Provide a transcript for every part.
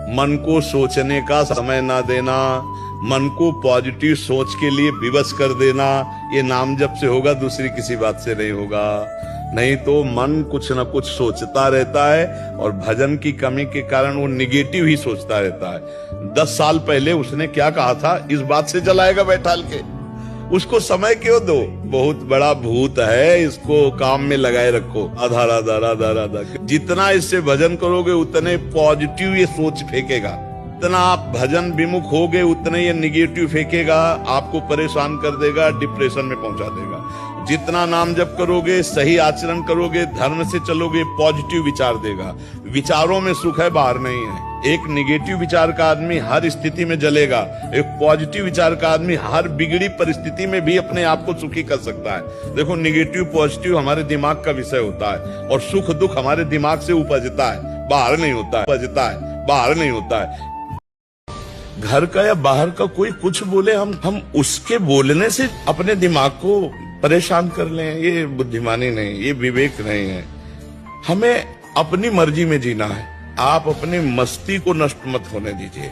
मन को सोचने का समय ना देना, मन को पॉजिटिव सोच के लिए विवश कर देना, ये नाम जप से होगा, दूसरी किसी बात से नहीं होगा। नहीं तो मन कुछ न कुछ सोचता रहता है और भजन की कमी के कारण वो निगेटिव ही सोचता रहता है। 10 साल पहले उसने क्या कहा था, इस बात से जलाएगा बैठाल के, उसको समय क्यों दो, बहुत बड़ा भूत है, इसको काम में लगाए रखो। राधा राधा राधा राधा, जितना इससे भजन करोगे उतने पॉजिटिव ये सोच फेंकेगा, जितना आप भजन विमुख होगे उतने ये निगेटिव फेंकेगा, आपको परेशान कर देगा, डिप्रेशन में पहुंचा देगा। जितना नाम जप करोगे, सही आचरण करोगे, धर्म से चलोगे, पॉजिटिव विचार देगा। विचारों में सुख है, बाहर नहीं है। एक निगेटिव विचार का आदमी हर स्थिति में जलेगा, एक पॉजिटिव विचार का आदमी हर बिगड़ी परिस्थिति में भी अपने आप को सुखी कर सकता है। देखो, निगेटिव पॉजिटिव हमारे दिमाग का विषय होता है और सुख दुख हमारे दिमाग से उपजता है, बाहर नहीं होता है, उपजता है, बाहर नहीं होता है। घर का या बाहर का कोई कुछ बोले, हम उसके बोलने से अपने दिमाग को परेशान कर लें, ये बुद्धिमानी नहीं, ये विवेक नहीं है। हमें अपनी मर्जी में जीना है। आप अपनी मस्ती को नष्ट मत होने दीजिए।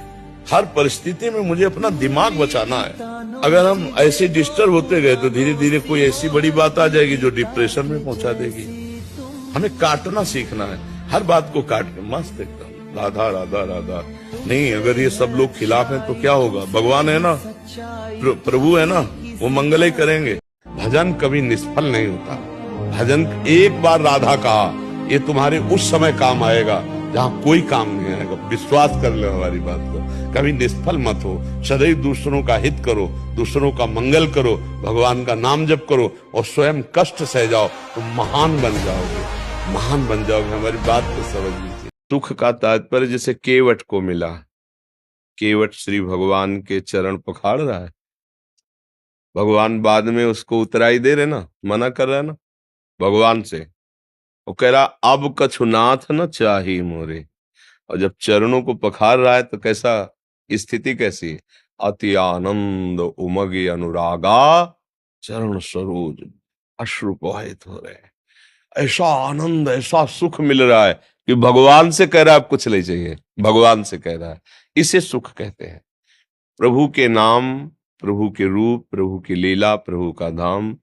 हर परिस्थिति में मुझे अपना दिमाग बचाना है। अगर हम ऐसे डिस्टर्ब होते गए तो धीरे धीरे कोई ऐसी बड़ी बात आ जाएगी जो डिप्रेशन में पहुंचा देगी। हमें काटना सीखना है, हर बात को काट के मस्त एकदम राधा राधा राधा। नहीं, अगर ये सब लोग खिलाफ हैं तो क्या होगा? भगवान है ना, प्रभु है ना, वो मंगल ही करेंगे। भजन कभी निष्फल नहीं होता। भजन एक बार राधा कहा, ये तुम्हारे उस समय काम आएगा जहाँ कोई काम नहीं आएगा। विश्वास कर लो हमारी बात को, कभी निष्फल मत हो। सदैव दूसरों का हित करो, दूसरों का मंगल करो, भगवान का नाम जप करो और स्वयं कष्ट सह जाओ तो महान बन जाओगे, महान बन जाओगे। हमारी बात को समझ लीजिए। सुख का तात्पर्य जैसे केवट को मिला, केवट श्री भगवान के चरण पखाड़ रहा है, भगवान बाद में उसको उतराई दे रहे ना, मना कर रहा है ना भगवान से। वो कह रहा अब कछुनाथ न चाही मोरे, और जब चरणों को पखार रहा है तो कैसा स्थिति कैसी है? अति आनंद उमगे अनुरागा चरण सरोज अश्रु प्रवाहित हो रहे हैं। ऐसा आनंद, ऐसा सुख मिल रहा है कि भगवान से कह रहा है अब कुछ नहीं चाहिए, भगवान से कह रहा है। इसे सुख कहते हैं। प्रभु के नाम, प्रभु के रूप, प्रभु की लीला, प्रभु का धाम,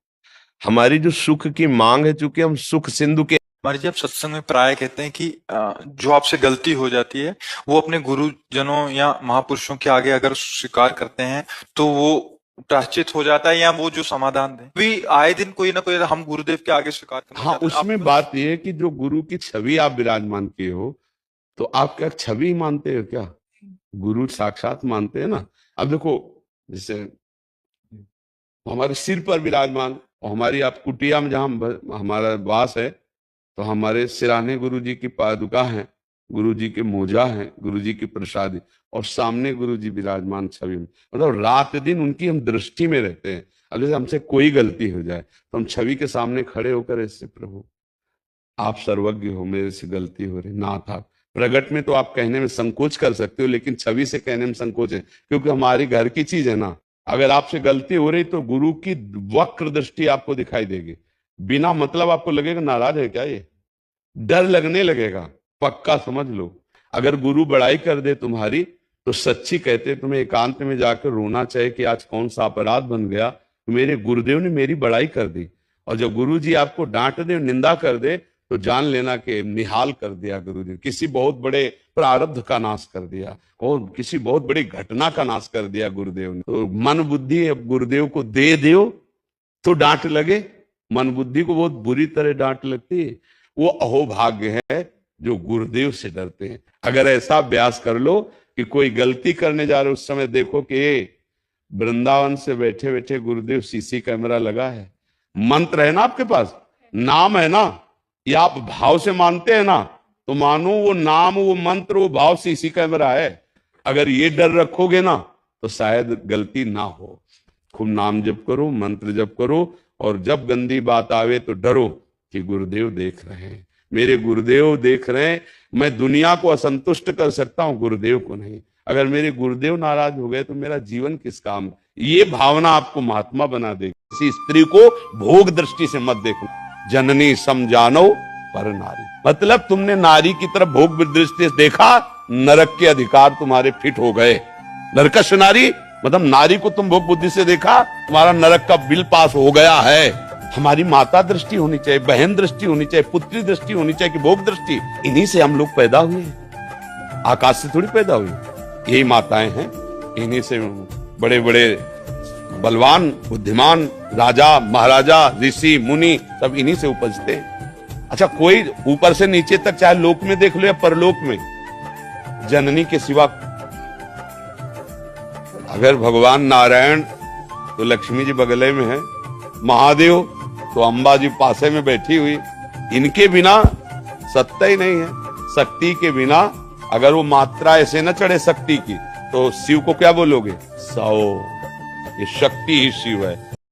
हमारी जो सुख की मांग है, चूंकि हम सुख सिंधु के हमारे जी आप सत्संग में प्राय कहते हैं कि जो आपसे गलती हो जाती है वो अपने गुरुजनों या महापुरुषों के आगे अगर स्वीकार करते हैं तो वो प्रायश्चित हो जाता है, या वो जो समाधान दें। भी आए दिन कोई ना कोई हम गुरुदेव के आगे स्वीकार करते हैं। हाँ, उसमें बात यह है कि जो गुरु की छवि आप विराजमान किए हो, तो आप क्या छवि मानते हो? क्या गुरु साक्षात मानते हैं ना? अब देखो, जैसे हमारे सिर पर विराजमान, हमारी आप कुटिया में जहां हमारा वास है, तो हमारे सिराने गुरु जी की पादुका है, गुरु जी के मोजा है, गुरु जी की प्रसादी, और सामने गुरु जी विराजमान छवि में। मतलब रात दिन उनकी हम दृष्टि में रहते हैं। अब जैसे हमसे कोई गलती हो जाए तो हम छवि के सामने खड़े होकर ऐसे, प्रभु आप सर्वज्ञ हो, मेरे से गलती हो रही, नाथ आप। प्रगट में तो आप कहने में संकोच कर सकते हो, लेकिन छवि से कहने में संकोच है, क्योंकि हमारी घर की चीज है ना। अगर आपसे गलती हो रही तो गुरु की वक्र दृष्टि आपको दिखाई देगी। बिना मतलब आपको लगेगा नाराज है क्या, ये डर लगने लगेगा, पक्का समझ लो। अगर गुरु बड़ाई कर दे तुम्हारी तो सच्ची कहते तुम्हें एकांत में जाकर रोना चाहिए कि आज कौन सा अपराध बन गया, तो मेरे गुरुदेव ने मेरी बड़ाई कर दी। और जब गुरु जी आपको डांट दे, निंदा कर दे, तो जान लेना कि निहाल कर दिया गुरु जी, किसी बहुत बड़े प्रारब्ध का नाश कर दिया और किसी बहुत बड़ी घटना का नाश कर दिया गुरुदेव ने। तो मन बुद्धि गुरुदेव को दे दो तो डांट लगे, मन बुद्धि को बहुत बुरी तरह डांट लगती है। वो अहोभाग्य है जो गुरुदेव से डरते हैं। अगर ऐसा अभ्यास कर लो कि कोई गलती करने जा रहे, उस समय देखो कि वृंदावन से बैठे बैठे गुरुदेव सीसी कैमरा लगा है, मंत्र है ना आपके पास, नाम है ना, ये आप भाव से मानते हैं ना, तो मानो वो नाम, वो मंत्र, वो भाव सीसी कैमरा है। अगर ये डर रखोगे ना तो शायद गलती ना हो। खूब नाम जप करो, मंत्र जप करो, और जब गंदी बात आवे तो डरो कि गुरुदेव देख रहे हैं, मेरे गुरुदेव देख रहे हैं। मैं दुनिया को असंतुष्ट कर सकता हूं, गुरुदेव को नहीं। अगर मेरे गुरुदेव नाराज हो गए तो मेरा जीवन किस काम? ये भावना आपको महात्मा बना देगी। किसी स्त्री को भोग दृष्टि से मत देखना। जननी समझानो पर नारी, मतलब तुमने नारी की तरफ भोग दृष्टि से देखा नरक के अधिकार तुम्हारे फिट हो गए। नरकश नारी मतलब नारी को तुम भोग बुद्धि से देखा, तुम्हारा नरक का बिल पास हो गया है। हमारी माता दृष्टि होनी चाहिए, बहन दृष्टि होनी चाहिए, पुत्री दृष्टि होनी चाहिए कि भोग दृष्टि। इन्हीं से हम लोग पैदा हुए, आकाश से थोड़ी पैदा हुए। यही माताएं हैं, इन्हीं से बड़े बड़े बलवान बुद्धिमान राजा महाराजा ऋषि मुनि सब इन्हीं से उपजते हैं। अच्छा, कोई ऊपर से नीचे तक चाहे लोक में देख लो या परलोक में, जननी के सिवा अगर भगवान नारायण तो लक्ष्मी जी बगले में है, महादेव तो अंबा जी पासे में बैठी हुई, इनके बिना सत्ता ही नहीं है। शक्ति के बिना अगर वो मात्रा ऐसे न चढ़े शक्ति की, तो शिव को क्या बोलोगे? सौ। ये शक्ति ही शिव है।